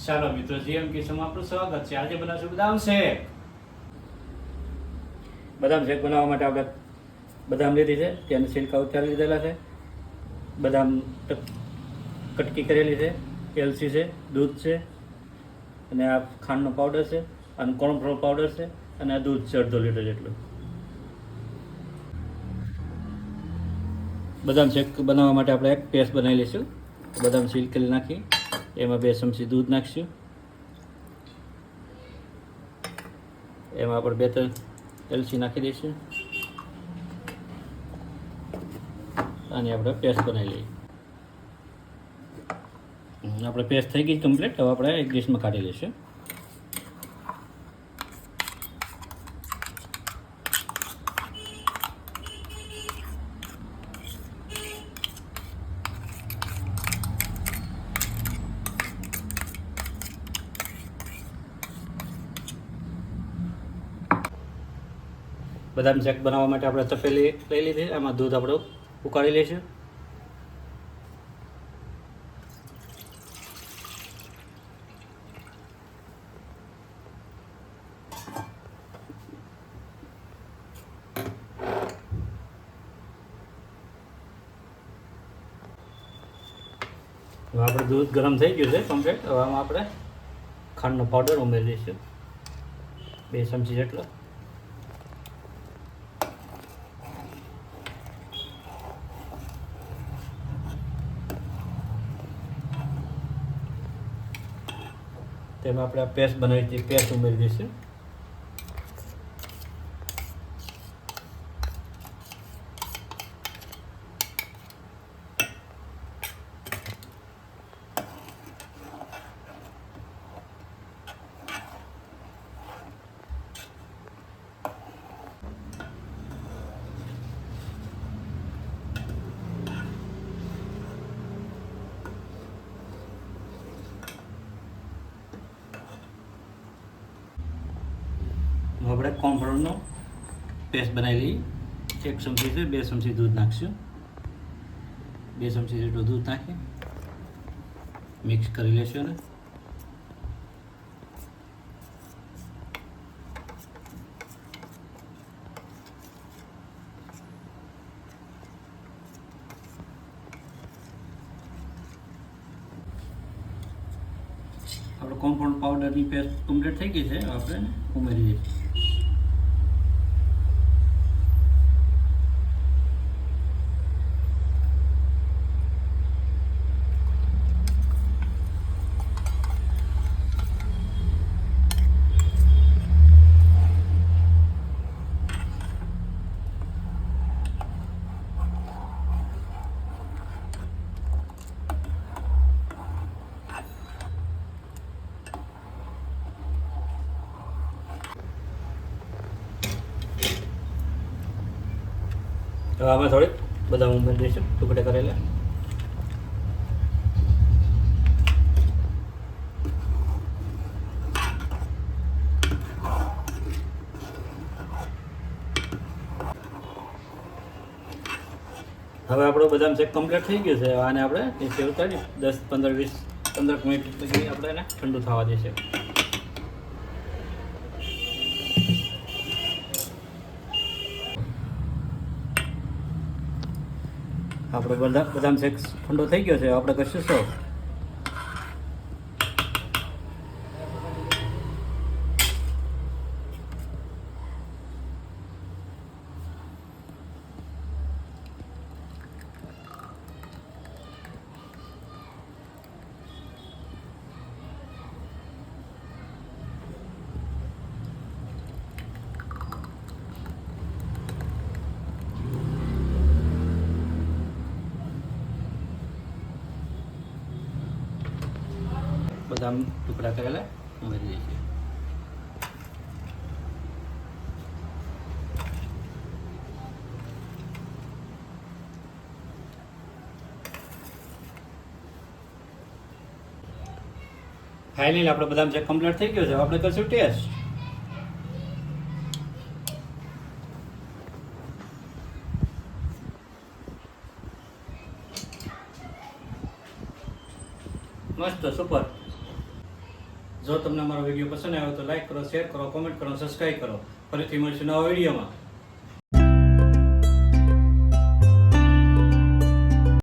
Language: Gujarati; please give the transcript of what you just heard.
ચાલો મિત્રો, જીએમ કિચનમાં આપનું સ્વાગત છે. આજે બનાવશું બદામ શેક. બદામ શેક બનાવવા માટે આપણે બદામ લીધી છે, ત્યાંના છિલકા ઉતારી લીધેલા છે, બદામ કટકી કરેલી છે, એલચી છે, દૂધ છે, અને આ ખાંડનો પાવડર છે, અને કોર્નફ્લોર પાવડર છે, અને આ દૂધ છે 1/2 લીટર જેટલું. બદામ શેક બનાવવા માટે આપણે એક પેસ્ટ બનાવી લઈશું. બદામ છીલકેલી નાખી એમાં 2 ચમચી દૂધ નાખીશું. એમાં આપણે 2-3 એલચી નાખી દઈશું અને આપણે પેસ્ટ બનાવી લઈએ. આપણે પેસ્ટ થઈ ગઈ કમ્પ્લીટ. હવે આપણે એક ડીશમાં કાઢી લઈશું. બદામ શેક બનાવવા માટે આપણે તપેલી લઈ લીધી, એમાં દૂધ આપણે ઉકાળી લઈશું. હવે આપણે દૂધ ગરમ થઈ ગયું છે કમ્પ્લીટ. હવે આમાં આપણે ખાંડનો પાવડર ઉમેરી દઈશું 2 ચમચી જેટલો. તેમાં આપણે આ પેસ્ટ બનાવી હતી પેસ્ટ ઉમેરી દઈશું. આપણે કોર્નફ્લોરનો પેસ્ટ બનાવી લઈએ. 1 ચમચી છે, 2 ચમચી દૂધ નાખીશું. 2 ચમચી જેટલું દૂધ નાખી મિક્સ કરી લેશું. ને આપણે કોર્નફ્લોર પાવડરની પેસ્ટ કમ્પ્લીટ થઈ ગઈ છે. આપણે ઉમેરી દઈશું. હવે આમાં થોડીક બદામ ઉમેરી દઈશું ટુકડા કરેલા. હવે આપણો બદામ શેક કમ્પ્લીટ થઈ ગયું છે. આને આપણે નીચે ઉતારી 10-15 મિનિટ પછી આપણે એને ઠંડુ થવા દઈશું. આપણો બદામ શેક ઠંડો થઈ ગયો છે. આપણે કશું સર્વ. બદામ ટુકડા કરેલા ઉમેરી દઈશું. ફાઇનલી આપણે બદામ શેક કમ્પ્લીટ થઈ ગયો છે. આપણે કરશું ટેસ્ટ. મસ્ત સુપર. જો તમને અમારો વિડીયો પસંદ આવ્યો તો લાઈક કરો, શેર કરો, કોમેન્ટ કરો, સબસ્ક્રાઈબ કરો. ફરીથી મળીશું નવા વિડીયોમાં.